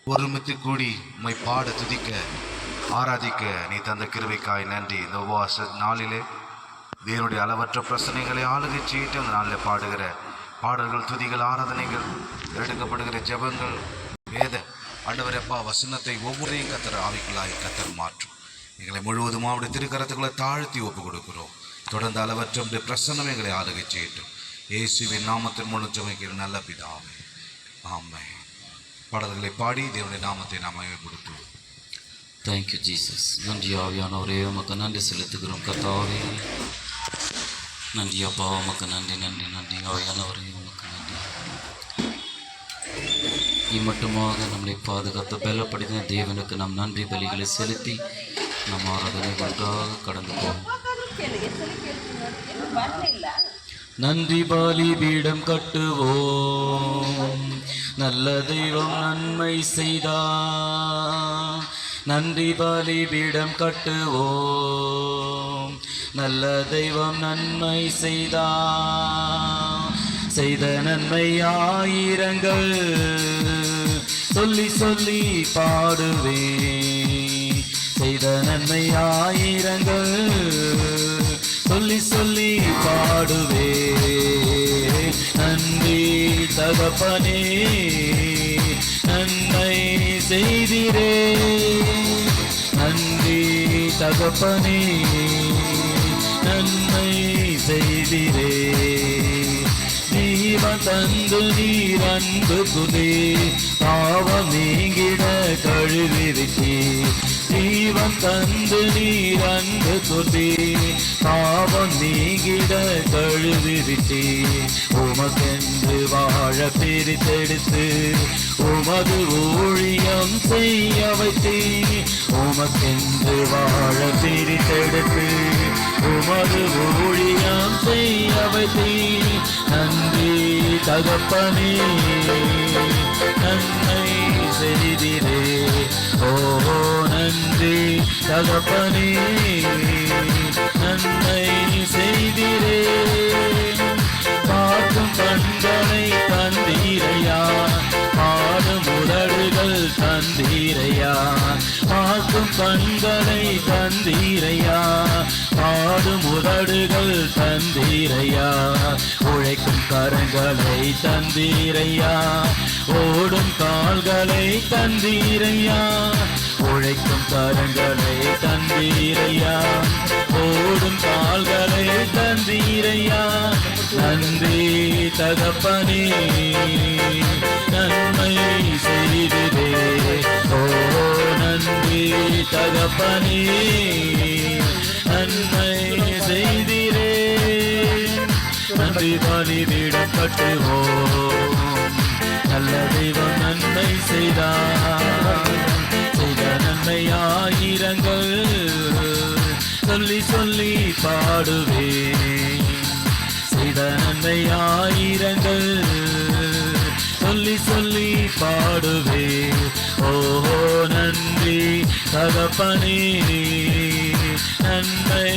ஒருமித்து கூடி உம்மை பாட துதிக்க ஆராதிக்க நீ தந்த கிருபைக்காய் நன்றி. இந்த உபவாச நாளிலே தேவனுடைய அளவற்ற பிரச்சனைகளை ஆளுகை செய்யிட்டு அந்த நாளில் பாடுகிற பாடல்கள், துதிகள், ஆராதனைகள், எடுக்கப்படுகிற ஜெபங்கள், வேத ஆண்டவரப்பா வசனத்தை ஒவ்வொருத்தையும் கத்தர் ஆவிக்குள்ளாய் கத்தர் மாற்றும். எங்களை முழுவதும் அவருடைய திருக்கரத்துக்குள்ளே தாழ்த்தி ஒப்பு கொடுக்கிறோம். தொடர்ந்து அளவற்ற பிரசன்னம் எங்களை ஆளுகை செய்யட்டும். இயேசுவின் நாமத்தின் மூலம் ஜெபிக்கிற நல்ல பிதாவே, ஆமென். பாடல்களை பாடி தேவனுடைய நாமத்தை நாம் மகிமைப்படுத்துவோம். Thank you Jesus. நன்றி ஆவியானவரே, உமக்கு நன்றி செலுத்துகிறோம். கர்த்தாவே நன்றி அப்பா, உமக்கு நன்றி நன்றி நன்றி. ஆவியானவரே உமக்கு நன்றி. இம்மட்டுமாக நம்மளை பாதுகாத்து பலப்படுத்தின தேவனுக்கு நாம் நன்றி பலிகளை செலுத்தி நம் ஆராதனை ஒன்றாக கடந்து போவோம். நன்றி பலி பீடம் கட்டுவோம், நல்ல தெய்வம் நன்மை செய்தார். நன்றி பலி பீடம் கட்டுவோம், நல்ல தெய்வம் நன்மை செய்தார். செய்த நன்மை ஆயிரங்கள் சொல்லி சொல்லி பாடுவேன். செய்த நன்மை ஆயிரங்கள் சொல்லி சொல்லி பாடுவே. நன்றி தகப்பனே, நன்மை செய்திரே. நன்றி தகப்பனே, நன்மை செய்திரே. ஜீவன் தந்து நீர் அன்பு துதி பாவம் நீங்கிட கழுவிருக்கே. ஜீவன் தந்து நீர் அன்பு துதி பாவம் நீங்கிட கழுவிருக்கே. உமக்கென்று வாழ பிரித்தெடுத்து உமது ஊழியம் செய்ய வைத்தே. உமக்கென்று வாழ பிரித்தெடுத்து உமது ஊழியம் செய்ய வைத்தே. நன்றி தகப்பனே, நன்மை செய்திரே. ஓ நன்றி தகப்பனே, நன்மை செய்திரே. பார்க்கும் கண்களை தந்தீரையா, பாடும் உதடுகள் தந்தீரையா. பார்க்கும் கண்களை தந்தீரையா, பாடும் உதடுகள் தந்தீரையா. உழைக்கும் கரங்களை தந்தீரையா, ஓடும் கால்களை தந்தீரையா. உழைக்கும் கரங்களை தந்தீரையா, ஓடும் கால்களை தந்தீரையா. நன்றி தகப்பனே, நன்மை செய்திரே. ஓ நன்றி தகப்பனே, நன்மை செய்திரே. நன்றி பலி பீடம் கட்டுவோம், நல்ல தெய்வம் நன்மை செய்தார். செய்த நன்மை ஆயிரங்கள் சொல்லி சொல்லி பாடுவேன். செய்த நன்மை ஆயிரங்கள் சொல்லி சொல்லி பாடுவேன். ஓஹோ நன்றி தகப்பனே, நன்மை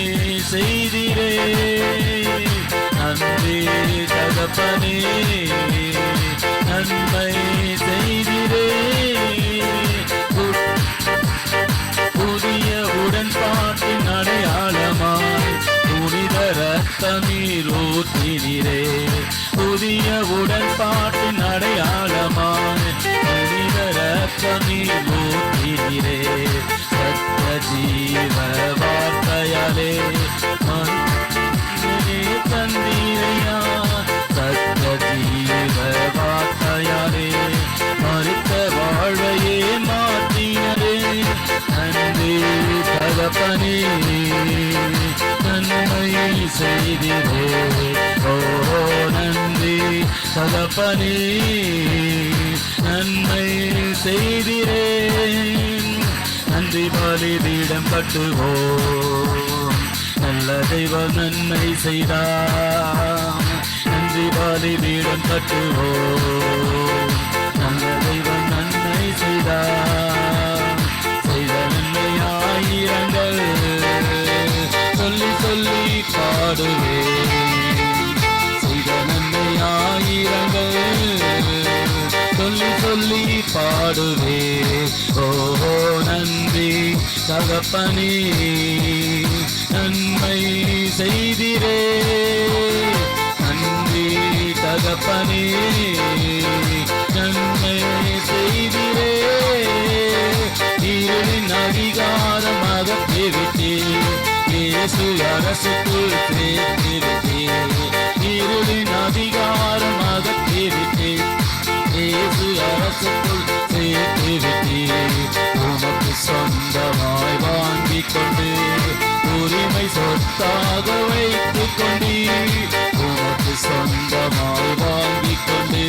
செய்திரே. நன்றி தகப்பனே, நன்மை செய்திரே. புதிய உடன்பாட்டின் அடையாளமாய் புனித ரத்த நீர் ஊற்றினீரே. புதிய உடன்பாட்டின் அடையாளமாய் புனித ரத்த நீர் ஊற்றினீரே. சத்த ஜீவ வார்த்தையாலே தந்தீரையா. சத்த ஜீவ வார்த்தையாலே மறித்த வாழ்வையே மாற்றினரே. நன்றி தகப்பனே, நன்மை செய்திரே. ஓ நன்றி தகப்பனே, நன்மை செய்திரே. நன்றி பலி பீடம் கட்டுவோம், நல்ல தெய்வம் நன்மை செய்தார். நன்றி பலி பீடம் கட்டுவோம், நல்ல தெய்வம் நன்மை செய்தார். செய்த நன்மை ஆயிரங்கள் சொல்லி சொல்லி பாடுவேன். செய்த நன்மை ஆயிரங்கள் சொல்லி சொல்லி பாடுவே. ஓ நன்றி தகப்பனே, நன்மை செய்திரே. நன்றி தகப்பனே, நன்மை செய்திரே. இருளின் அதிகாரமாக தேவித்தே, இயேசு அரசுக்குள் சேர்த்துவிட்டே. இருளின் அதிகாரமாக தேவித்தே, இயேசு அரசுக்குள் சேர்த்துவிட்டே. உமக்கு சொந்தமாய் வாங்கிக் கொண்டு உரிமை சொத்தாக வைத்துக் கொண்டே. உமக்கு சொந்தமாய் வாங்கிக் கொண்டு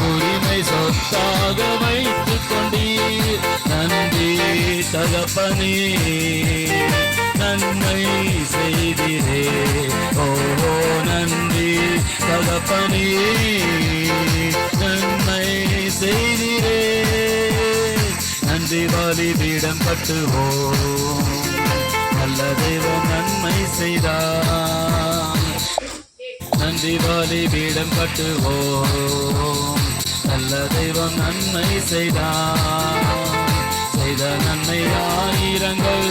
உரிமை சொத்தாக வைத்துக் கொண்டே. நன்றி தகப்பனே, நன்மை செய்திரே. ஓ நன்றி தகப்பனே, நன்மை செய்திரே. நன்றி பலிபீடம் கட்டுவோம், நல்ல தெய்வம் நன்மை செய்தார். நன்றி பலிபீடம் கட்டுவோம், நல்ல தெய்வம் நன்மை செய்தார். செய்த நன்மை ஆயிரங்கள்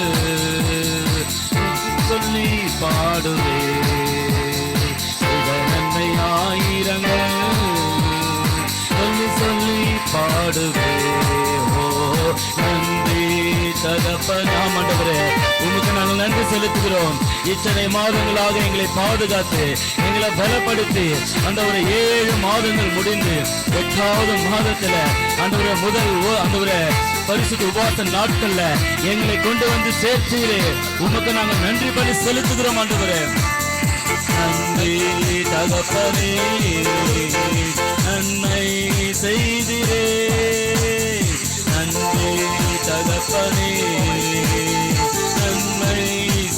சொல்லி பாடுவே. செய்த நன்மை ஆயிரங்கள் சொல்லி சொல்லி பாடுவே. ஓ நன்றி தகப்பனாம். ஆண்டவரே, உமக்கு நாங்கள் நன்றி செலுத்துகிறோம். இத்தனை மாதங்களாக எங்களை பாதுகாத்து எங்களை பலப்படுத்தி ஆண்டவரே 7 மாதங்கள் முடிந்து 8வது மாதத்துல ஆண்டவரே ஆண்டவரே பரிசுத்த உபவாச நாட்கள்ல எங்களை கொண்டு வந்து சேர்த்தீரே. உமக்கு நாங்கள் நன்றி பலி செலுத்துகிறோம் ஆண்டவரே. நன்றி தகப்பனே, நன்மை செய்திரே. நன்றி தகப்பனே, நன்மை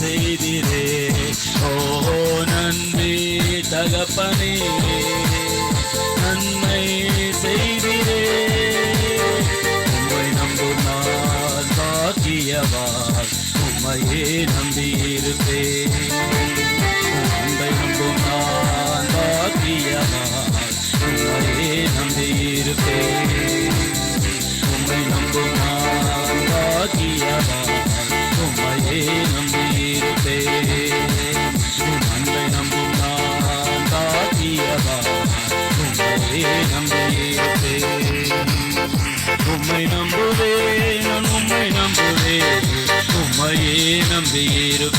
செய்திரே. ஓ நன்றி தகப்பனே, நன்மை செய்திரே. உம்மை நம்பும் நான் பாக்கியவான், உம்மையே நம்பியிருப்பேன். உம்மை நம்பும் நான் பாக்கியவான், உம்மையே நம்பியிருப்பேன். உம்மை நம்பும் நான் பாக்கியவான், உம்மையே நம்பியிருப்பேன். அன்பை நம்பும் நான் பாக்கியவான், உம்மையே நம்பியிருப்பேன். உம்மை நம்புவேன், நான் உம்மை நம்புவேன், உம்மையே நம்பியிருப்பேன்.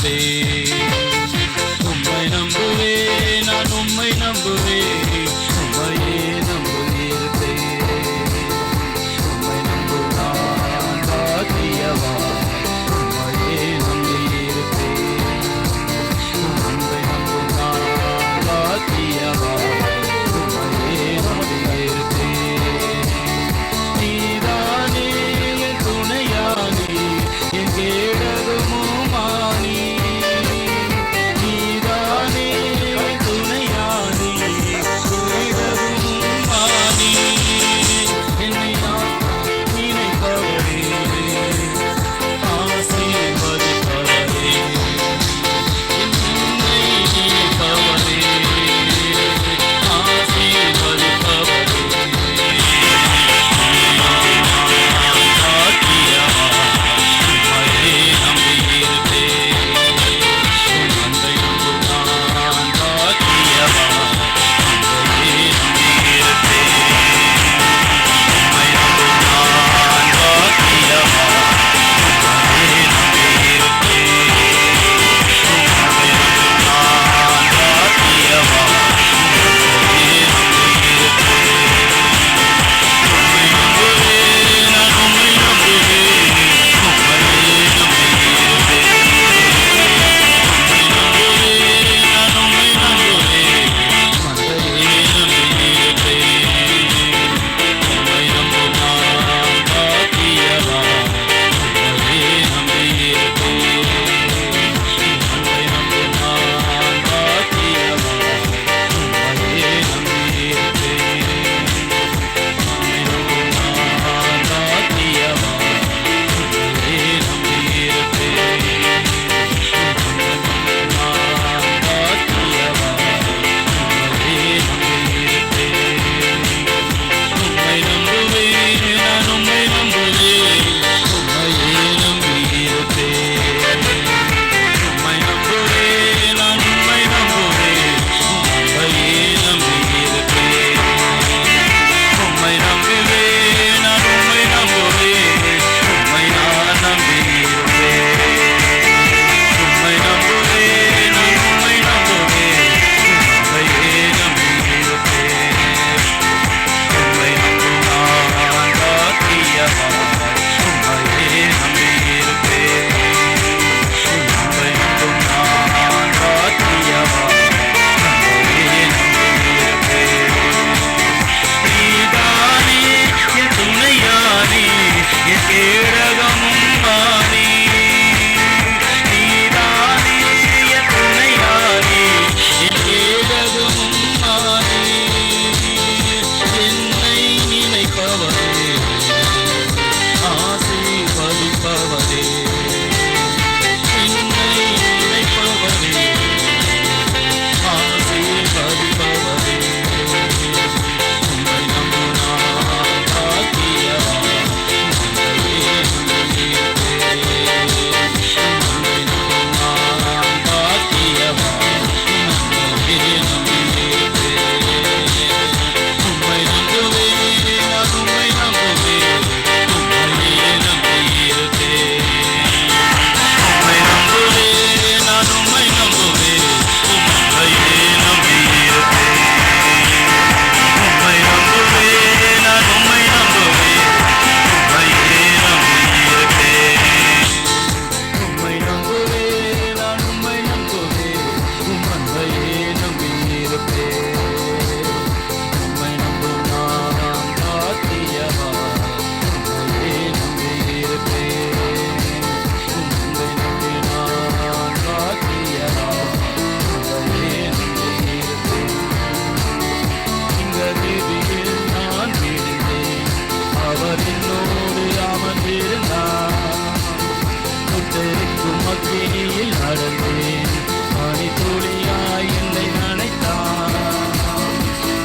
அக்கினியில் நடந்தேன், பனித்துளியாய் என்னை நனைத்தான்.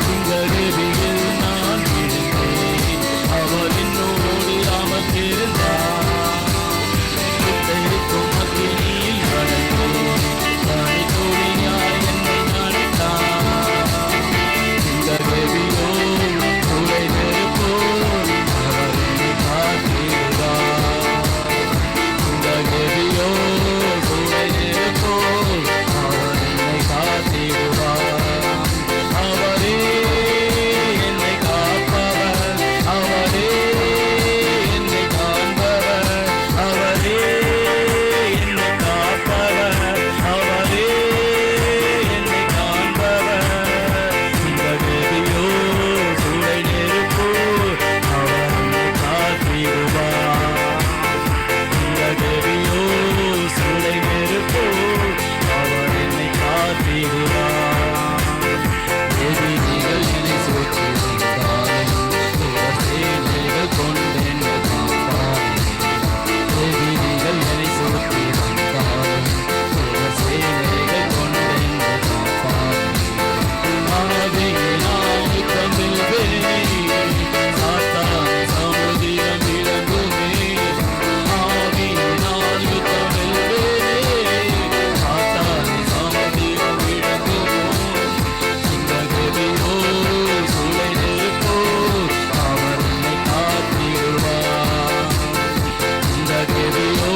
சிங்ககதியில் நான் விழுந்தேன், அவர் என்னோடு அமர்ந்திருந்தார். சுட்டெரிக்கும் அக்கினியில் நடந்தேன், பனித்துளியாய் என்னை நனைத்தான். சிங்ககதியோ துளை நெருப்போல் அவர் என்னை காத்திருந்தார். சிங்ககதியோ துளை நெருப்போல் அவர் என்னை காத்திருந்தார். அவரே என்னை காப்பவர், அவரே என்னை காண்பவர், அவரே என்னை காப்பவர், அவரே என்னை காண்பவர். சிங்ககதியோ துளை நெருப்போல் அவர் என்னை காத்திருந்தார். சிங்ககதியோ சுளை நெருப்போல் அவர் என்னை காத்திருந்தார். எதிரிகள் என்னை சுற்றி வந்தாலும் அவர் சேனைகள் கொண்டென்னை காப்பார். எதிரிகள் என்னை சுற்றி வந்தாலும் அவர் சேனைகள் கொண்டென்னை காப்பார். ஆவியினால் யுத்தம் வெல்வேன், சாத்தான் சமுதிரம் விளங்குமே. ஆவியினால் யுத்தம் வெல்வேன், சாத்தான் சமுதிரம் விளங்குமோ. சிங்ககதியோ சுளை நெருப்போல் அவர் என்னை காத்திருவார். சிங்ககதியோ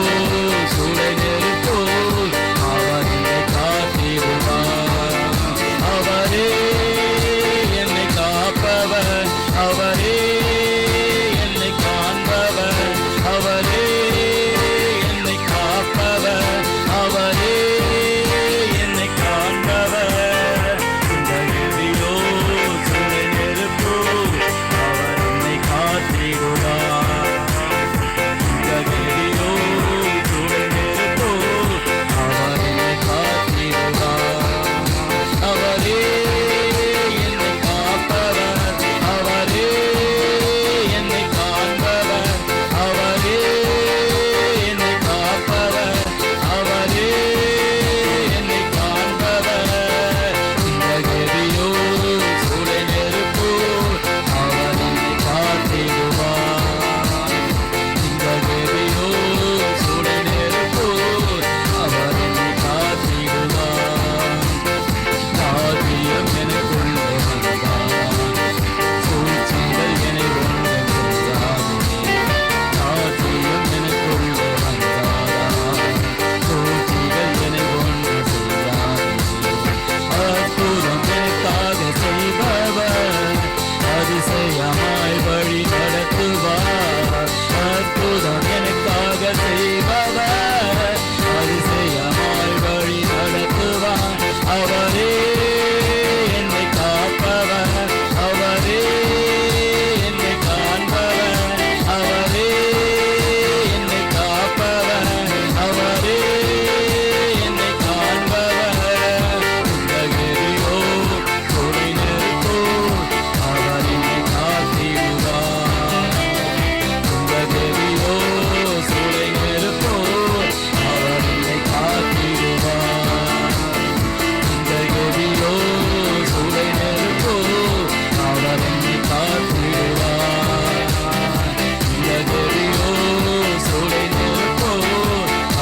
சுளை நெருப்போல் அவர் என்னை காத்திருவார். அவரே என்னை காப்பவர், அவரே என்னை காண்பவர், அவரே என்னை காப்பவர், அவரே என்னை காண்பவர். சிங்ககதியோ சுளை நெருப்போல் அவர் என்னை காத்திருவார். சிங்ககதியோ சுளை நெருப்போல் அவர் என்னை காத்திருவார். அவரே என்னை காப்பவர், அவரே என்னை காண்பவர், அவரே என்னை காப்பவர், அவரே என்னை காண்பவர். சிங்ககதியோ சுளை நெருப்போல் அவர் என்னை காத்திருவார். சிங்ககதியோ சுளை நெருப்போல் அவர் என்னை காத்திருவார். காரியம் எனக்குள்ளே வந்தார், சூழ்ச்சிகள் என்னை ஒன்றும் செய்யாதே. காரியம் எனக்குள்ளே வந்தார், சூழ்ச்சிகள் என்னை ஒன்றும் செய்யாதே. அற்புதம் எனக்காக செய்பவர், அதிசயமாய் வழி நடத்துவார். அற்புதம் எனக்காக செய்பவர், அதிசயமாய் வழி நடத்துவார். அவரே என்னை காப்பவர், அவரே என்னை காண்பவர், அவரே என்னை காப்பவர், அவரே என்னை காண்பவர். சிங்ககதியோ சுளை நெருப்போல் அவர் என்னை காத்திருவார். சிங்ககதியோ சுளை நெருப்போல் அவர் என்னை காத்திருவார். சிங்ககதியோ சுளை நெருப்போல் அவர் என்னை காத்திருவார். சிங்ககதியோ சுளை நெருப்போல்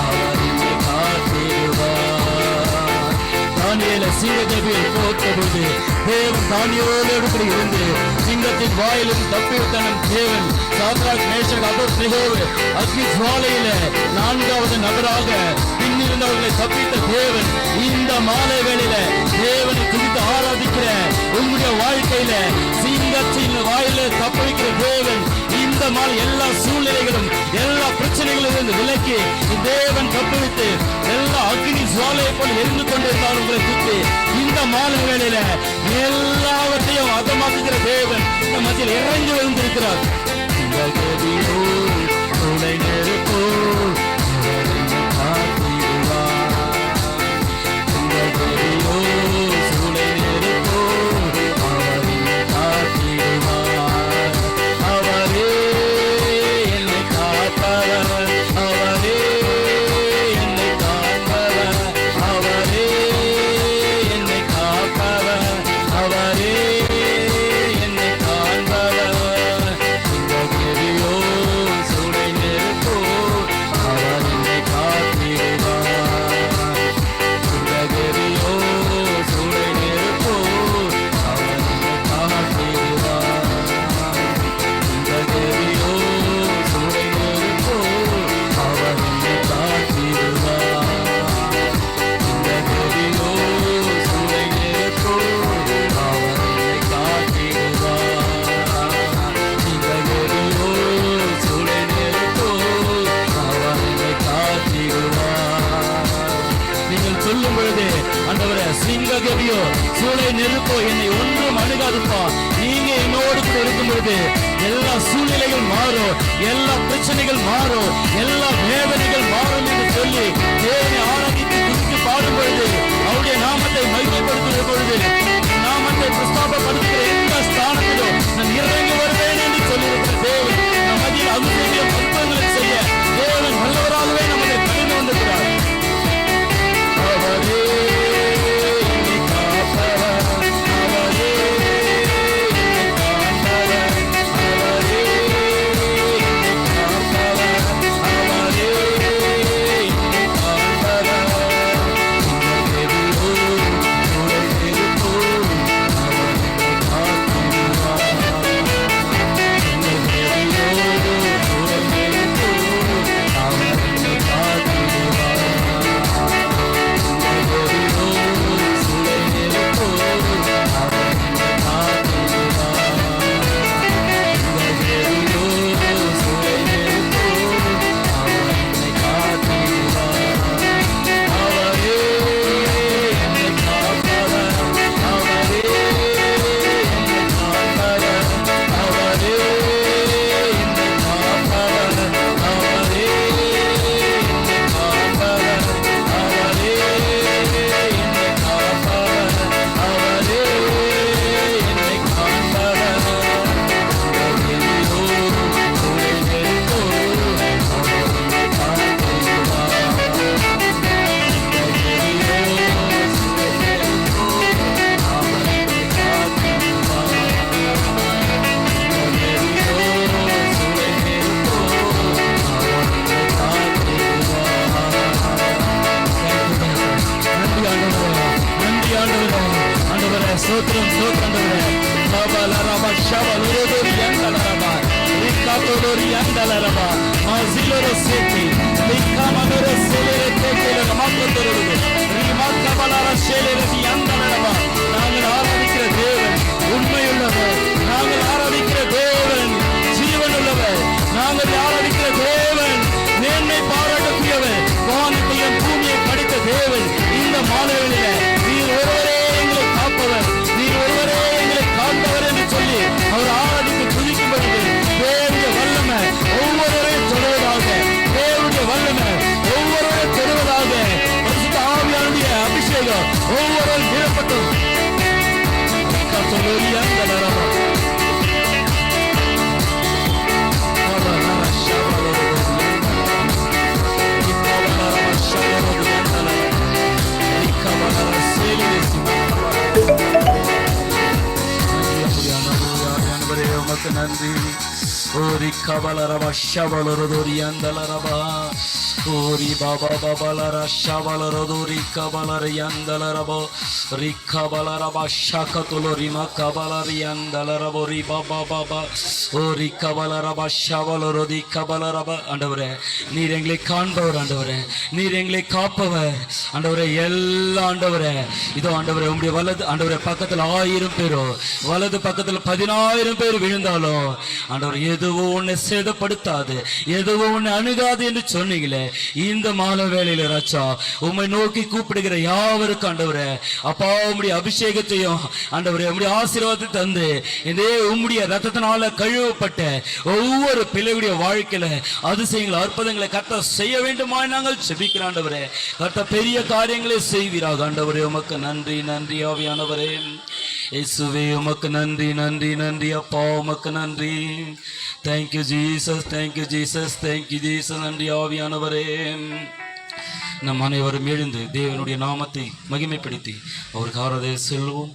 அவர் என்னை காத்திருவார். தானியேலை சிங்ககதியில் போட்டபோது தேவன் தானியேலோடு கூட இருந்து சிங்கத்தின் வாயிலும் தப்பிவிட்டனும் தேவன் சாத்ராக் மேஷக் அபேத்நேகோவை அக்னி ஜுவாலையில நான்காவது நபராக பின்னிருந்தவர்களை தப்பித்த தேவன் இந்த மாலை வேளையில தேவனை துதித்து ஆராதிக்கிற உங்களுடைய வாழ்க்கையில சிங்கத்தின் வாயில தப்பிக்கிற தேவன் இந்த மாலை எல்லா சூழ்நிலைகளும் எல்லா பிரச்சனைகளும் இருந்து விலக்கி தேவன் தப்புவித்து எல்லா அக்னி ஜுவாலையை போல் எரிந்து கொண்டிருந்தால் உங்களை சுற்றி இந்த மாலை வேளையில எல்லாவற்றையும் அதமாக்குகிற தேவன் இந்த மத்தியில் இறங்கி வந்திருக்கிறார். சிங்ககதியோ சுளை நெருப்போல் அவர் என்னை காத்திருவார். சிங்ககதியோ சுளை நெருப்போல் அவர் என்னை காத்திருவார். அவரே என்னை காப்பவர், அவரே என்னை அக்கினியோ சூளை நெருப்போ என்னை ஒன்றும் அணுகாதுப்பா. நீங்க என்னோடு கூட இருக்கும் பொழுது எல்லா சூழ்நிலைகள் மாறும், எல்லா பிரச்சனைகள் மாறும், எல்லா வேதனைகள் மாறும் என்று சொல்லி தேவனை ஆராதித்து துதித்து பாடும் பொழுது, அவருடைய நாமத்தை மகிமைப்படுத்துகிற பொழுது, நாமத்தை பிரஸ்தாபப்படுத்துகிற எந்த ஸ்தானத்திலும் நான் இறங்கி வருவேன் என்று சொல்லியிருக்கிற தேவன் நம் மத்தியில் அபிஷேக அற்புதங்களை செய்ய தேவன் வல்லவராகவே நமக்கு கடந்து வந்திருக்கிறார். அவரே என்னை காப்பவர், அவரே என்னை காண்பவர், அவரே என்னை காப்பவர், அவரே என்னை காண்பவர். சோத்ரம் சோத்ரண்டவரே பாபாலரபா ஷவலோரி யந்தலரபா ரிகாதோரி யந்தலரபா மாசிலோர சேத்தி லிகாமனோர சேலரே தேக்கேல மாக்கதோரு ரிமாக்கபலர சேலரே யந்தலரபா. நாங்கள் ஆராதிக்கிற தேவன் உண்மையுள்ளவர், நாங்கள் ஆராதிக்கிற தேவன் ஜீவனுள்ளவர், நாங்கள் ஆராதிக்கிற தேவன் மேன்மை பாராட்டக்கூடியவர், வானத்தையும் பூமியை படைத்த தேவன். இந்த மாலைகளில நீர் ஒருவரே எங்களை காப்பவர், நீர் ஒருவரே எங்களை காண்பவர் என்று சொல்லி அவர் ஆராதித்து துதிக்கும் பொழுது தேவனுடைய வல்லமை ஒவ்வொருவரையும் தொடுவதாக, தேவனுடைய வல்லமை ஒவ்வொருவரையும் தொடுவதாக, பரிசுத்த ஆவியானுடைய அபிஷேகம் ஒவ்வொருவரும் நிரப்பட்டும். நன்றி. ஓரி கபலரபா ஷவலரோரி அந்தலரபா ஓரி பாபா பாபலர ஷவலரோரி கபலர அந்தலரபா ரிகபலரபா ஷகதுலோரி மகபலரி அந்தலரபோரி பாபா பாபா ஓரி கபலரபா ஷவலரோதி கபலரபா. ஆண்டவரே நீர் எங்களை காண்பவர், ஆண்டவரே நீர் எங்களை காப்பவர், ஆண்டவரே எல்லா ஆண்டவரே இதோ ஆண்டவரே உங்களுடைய வலது ஆண்டவரே பக்கத்தில் 1000 பேரோ வலது பக்கத்தில் 10,000 பேர் விழுந்தாலும் ஆண்டவர் எதுவும் உன்னை சேதப்படுத்தாது, எதுவும் உன்னை அணுகாது என்று சொன்னீங்களே. இந்த மாலை வேளையில ராஜா உம்மை நோக்கி கூப்பிடுகிற யாவருக்கு ஆண்டவரே அப்பா உம்முடைய அபிஷேகத்தையும் ஆண்டவரே உம்முடைய ஆசீர்வாதத்தை தந்து இதே உம்முடைய ரத்தத்தினால கழுவப்பட்ட ஒவ்வொரு பிள்ளைகளுடைய வாழ்க்கையில அதிசயங்களை அற்புதங்களை கர்த்தர் செய்ய வேண்டுமா நாங்கள் ஜெபிக்கிறோம். ஆண்டவரே கர்த்தர் பெரிய காரியங்களை செய்வீராக. ஆண்டவரே உமக்கு நன்றி நன்றி ஆவியானவரே இயேசுவே உமக்கு நன்றி நன்றி நன்றி அப்பா உமக்கு நன்றி. Thank you Jesus, thank you Jesus, thank you Jesus. நன்றி ஆவியானவரே. நம் அனைவரும் எழுந்து தேவனுடைய நாமத்தை மகிமைப்படுத்தி அவருக்கு ஆராதனை செல்வோம்.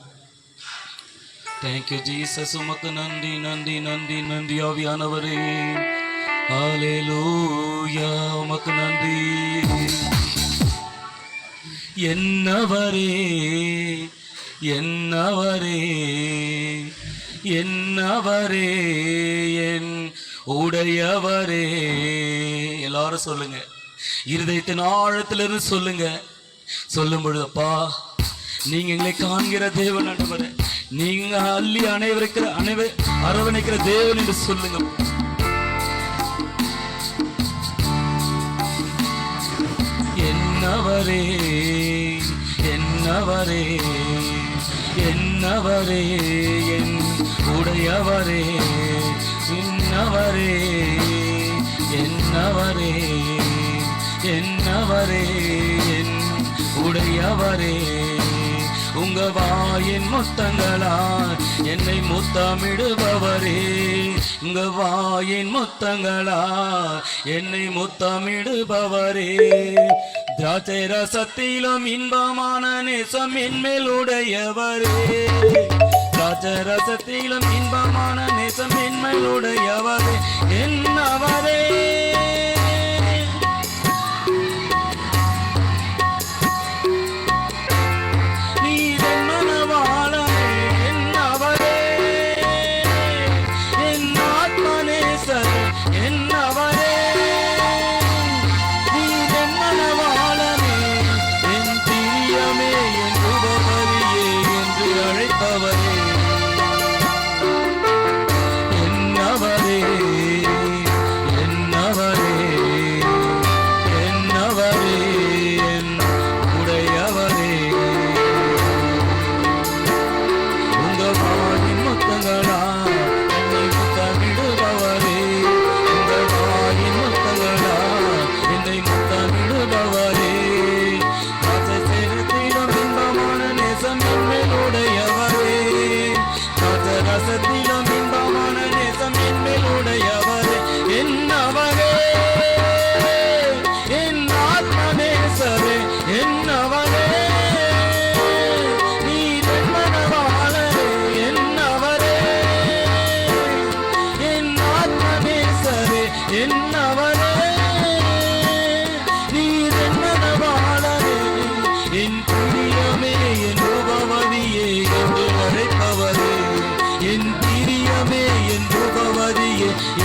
தேங்க்யூ ஜீசஸ் உமக்கு நன்றி நன்றி நன்றி நன்றி ஆவியானவரே. ஹல்லேலூயா உமக்கு நன்றி. என்னவரே என்னவரே என்னவரே என் உடையவரே. எல்லாரும் சொல்லுங்க, இருதயத்தின் ஆழத்திலிருந்து சொல்லுங்க. சொல்லும் பொழுது அப்பா நீங்க எங்களை காண்கிற தேவன் ஆண்டவரே, நீங்க அள்ளி அரவணைக்கிற தேவன் என்று சொல்லுங்க. என்னவரே என்னவரே விண்ணவரே என் உடையவரே, விண்ணவரே என்னவரே, என்னவரே என் உடையவரே. உங்க வாயின் முத்தங்களால் என்னை முத்தமிடுபவரே, உங்க வாயின் முத்தங்களால் என்னை முத்தமிடுபவரே. திராட்சை ரசத்திலும் இன்பமான நேசம் என்மேல் உடையவரே, திராட்சை ரசத்திலும் இன்பமான நேசம் என்மேல் உடையவரே, என்னவரே.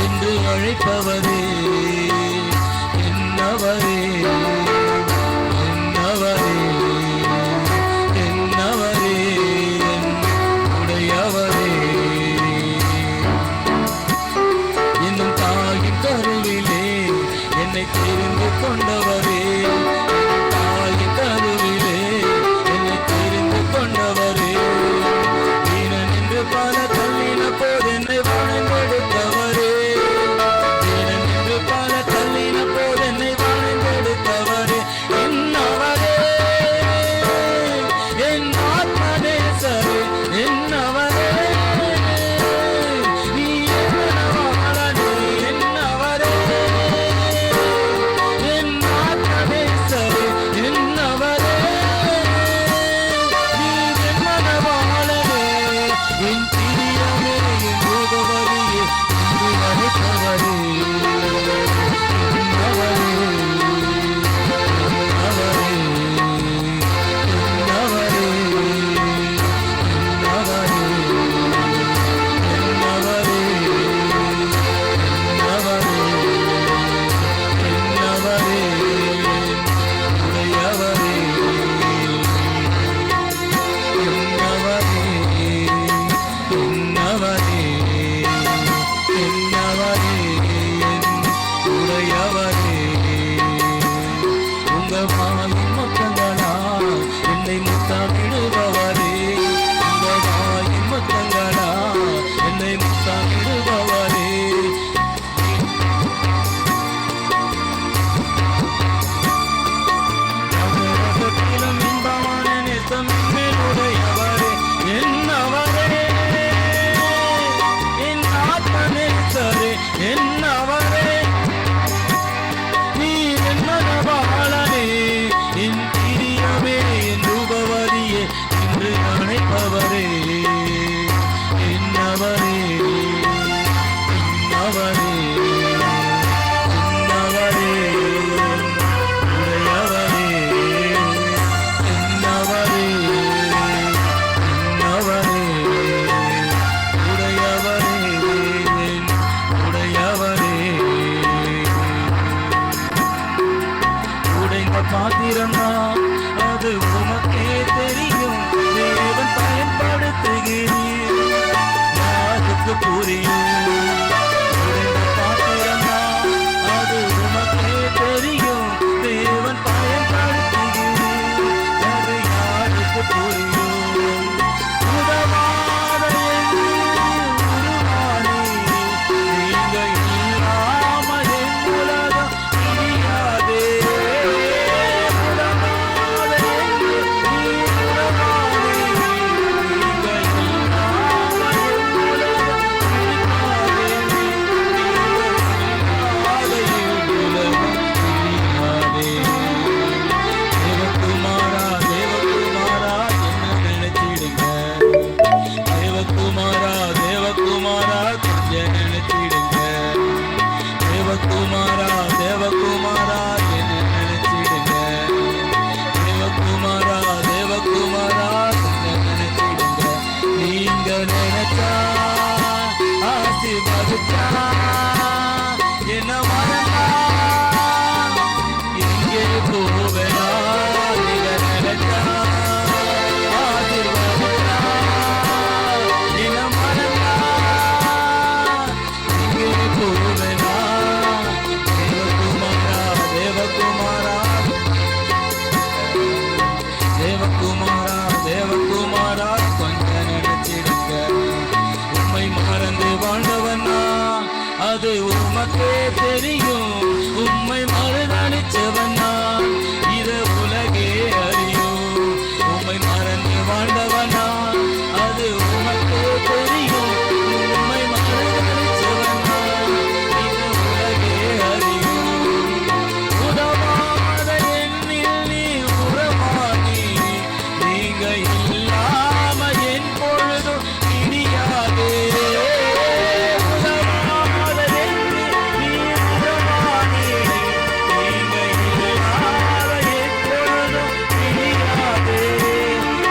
என்று அழைப்பவரே, என்னவரே, என்னவரே, என்னவரே உடையவரே. இன்னும் தாயின் கருவிலே என்னை தெரிந்து கொண்டவரே, தாயின் கருவிலே என்னை தெரிந்து கொண்டவரே. வீணன் என்று பல தள்ளின போது என்னை வாழ்ந்தெடுத்தவரே, வீணன் என்று பல தள்ளின போது என்னை வாழ்ந்தெடுத்தவரே, என்னவரே, என் ஆத்மநேசரே, என்னவரே. நீ என்னவாளனே, என்னவரே, என் ஆத்மநேசரே, என்னவரே. நீ என்னவாளனே, என் பிரியமே, என் முகவரியே, என்று அழைப்பவரே, என்னவரே, என்னவரே, என்னவரே, என்னவரே, என்னவரே, என்னவரே, உடையவரே, என்னவரே, என்னவரே, என்னவரே, உடையவரே. உங்க வாயின் முத்தங்களால் என்னை முத்தமிடுபவரே, உங்க வாயின் முத்தங்களால் என்னை முத்தமிடுபவரே. ரசத்திலும் இன்பமான நேசம் என்மேல் உடையவரே, என்னவரே, என் ஆத்மநேசரே, என்னவரே. நீர் என் மனவாளனே, என் பிரியமே, என் உபவரியே, என்று அழைப்பவரே, என்னவரே, என்னவரே, என்னவரே, உடையவரே, என்னவரே, என்னவரே, உடையவரே, உடையவரே. உடைந்த பாத்திரம்தான் அது உமக்கே தெரியும், தேவன் பயன்படுத்துகிறீர், யாருக்கு புரியும். உடைந்த பாத்திரம்தான் அது உமக்கே தெரியும், தேவன் பயன்படுத்துகிறீர், அது யாருக்கு புரியும். உதவா தேவகுமாரா தேவகுமாரா என்ன நினைச்சிடுங்க. தேவகுமாரா தேவகுமாரா என்ன நினைச்சிடுங்க. நீங்க நினைச்சா ஆசீர்வதிச்சா என்ன மறந்தா எங்கே போவேனா. நீங்க நினைச்சா ஆசீர்வதிச்சா என்ன மறந்தா எங்கே போவேனா. தேவகுமாரா தேவகுமாரா தேவகுமாரா தேவகுமாரா கொஞ்சம் நினைச்சிடுங்க. உம்மை மறந்து வாழ்ந்தவனா அது உமக்கே தெரியும். உம்மை மறுதளிச்சவனா இது உலகே அறியும். உம்மை மறந்து வாழ்ந்தவனா அது உமக்கே தெரியும். உம்மை மறுதளிச்சவனா இது உலகே அறியும். உதவாத எண்ணில் நீ உறவானி. நீங்க இல்லாம என் பொழுதும் இடியாதே. உதவாத எண்ணில் நீ உறவானி. நீங்க இல்லாத என் பொழுதும் இடியாதே.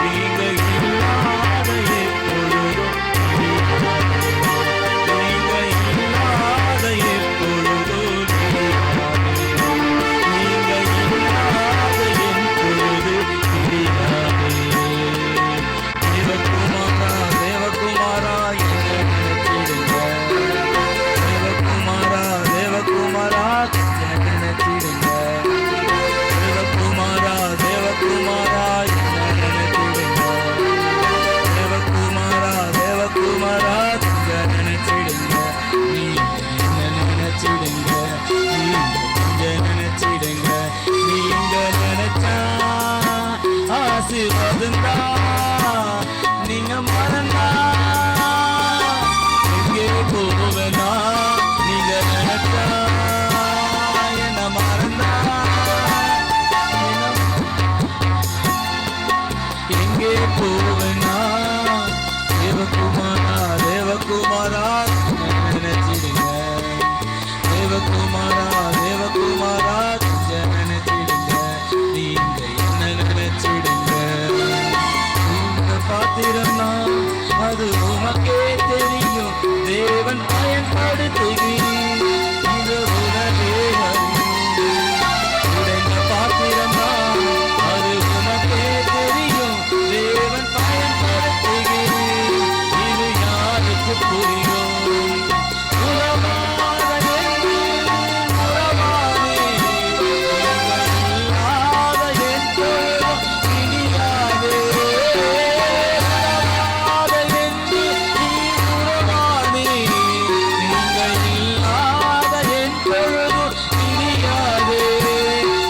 நீங்க இல்லாத என் பொழுதும் இடியாதே. நீங்க இல்லாத என் பொழுதும் இடியாதே. நீங்க இல்லாத என் பொழுது இடியாதே. தேவகுமாரா தேவகுமாரா என்ன நினைச்சிடுங்க. தேவகுமாரா தேவகுமாரா என்ன நினைச்சிடுங்க. தேவகுமாரா தேவகுமாரா என்ன நினைச்சிடுங்க. தேவகுமாரா தேவகுமாரா என்ன நினைச்சிடுங்க. நீங்க என்ன நினைச்சிடுங்க. நீங்க நினைச்சிடுங்க. நீங்க நினைச்சா ஆசீர்வாதந்தா நீங்க மறந்தா எங்கே போவேனா. நீங்க நினைச்சா என்ன மறந்தா எங்கே போவேனா. தேவகுமாரா தேவகுமாரா நினைச்சிடுங்க. தேவகுமாரா தேவகுமாரா நினைச்சிடுங்க. நீங்க என்ன நினைச்சிடுங்க. உங்க பாத்திரம்னா அது உமக்கே தெரியும். தேவன் பயன்படுத்துகிறீர் இது உலகே அறியும். உடைந்த பாத்திரம்னா அது உமக்கே தெரியும். தேவன் பயன்படுத்துகிறீர் இது யாருக்கு புரியும். உறவாத எண்ணில் உறவானே. இல்லாத என் பொழுதும் இனியாதே. உறவாத எண்ணில் நீ உறவானே. நீங்க இல்லாத என் பொழுதும் இனியாதே.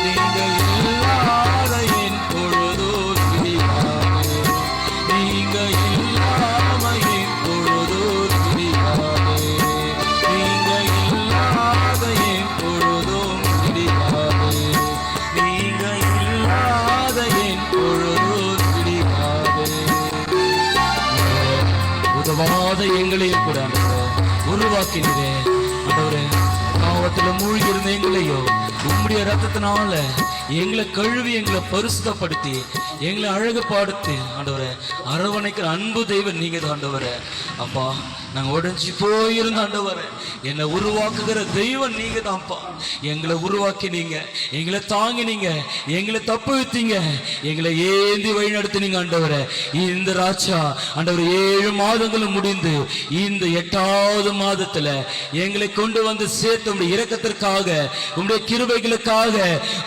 நீங்க இல்லாத என் பொழுதும் இனியாதே. நீங்க இல்லாம என் பொழுதும் இனியாதே. நீங்க இல்லாத என் பொழுதும் இனியாதே. நீங்க இல்லாத என் பொழுதும் இனியாதே. உதவாத எங்களையும் கூட ஆண்டவரே உருவாக்கினீரே. ஆண்டவரே பாவத்துல மூழ்கி இருந்த எங்களையோ உம்முடைய ரத்தத்தினால எங்களை கழுவி எங்களை பரிசுத்தப்படுத்தி எங்களை அழகுபடுத்தி ஆண்டவரே அரவணைக்கிற அன்பு தெய்வம் நீங்க தான் ஆண்டவரே. அப்பா நாங்க உடைஞ்சி போயிருந்த ஆண்டவரே என்னை உருவாக்குகிற தெய்வம் நீங்க தான்ப்பா. எங்களை உருவாக்கினீங்க, எங்களை தாங்கினீங்க, எங்களை தப்பு வைத்தீங்க, எங்களை ஏந்தி வழி நடத்தினீங்க ஆண்டவரே. இந்த ராஜா ஆண்டவர் 7 மாதங்களும் முடிந்து இந்த 8வது மாதத்துல எங்களை கொண்டு வந்து சேர்த்து உங்களுடைய இரக்கத்திற்காக உங்களுடைய கிருபைகளுக்காக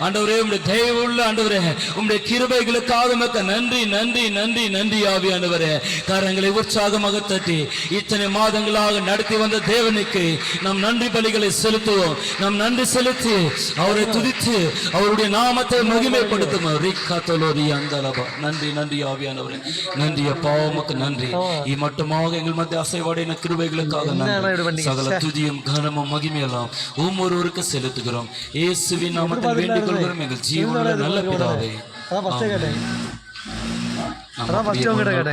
ஆண்டவரே உங்களுடைய தயவுள்ள ஆண்டவரே உங்களுடைய கிருபைகளுக்காக மக்க நன்றி நன்றி நன்றி நன்றி ஆவியானவரே. கரங்களை உற்சாகமாக தட்டி இத்தனை மாதங்களாக நடத்தி வந்த தேவனுக்கு நாம் நன்றி பலிகளை செலுத்துவோம். நாம் நன்றி செலுத்தி அவரை துதித்து அவருடைய நாமத்தை மகிமைப்படுத்தும். நன்றி நன்றி ஆவியானவரே. நன்றி அப்பா உமக்கு நன்றி. மட்டுமாக எங்கள் மத்திய அசைவாடின கிருபைகளுக்காக நன்றி. சகல துதியும் கனமும் மகிமையெல்லாம் ஒவ்வொருவருக்கு செலுத்துகிறோம். இயேசுவின் நாமத்தில் வேண்டிக் கொள்கிறோம் எங்கள் ஜீவனுள்ள நல்ல பிதாவே.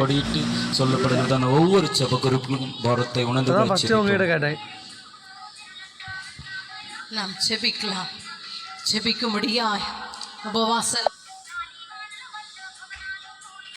படிட்டு சொல்லப்படுகிறதான ஒவ்வொரு ஜெப குறிப்புகளும் பாரத்தை உணர்ந்து நாம் ஜெபிக்கலாம். ஜெபிக்கும்படியாய் உபவாச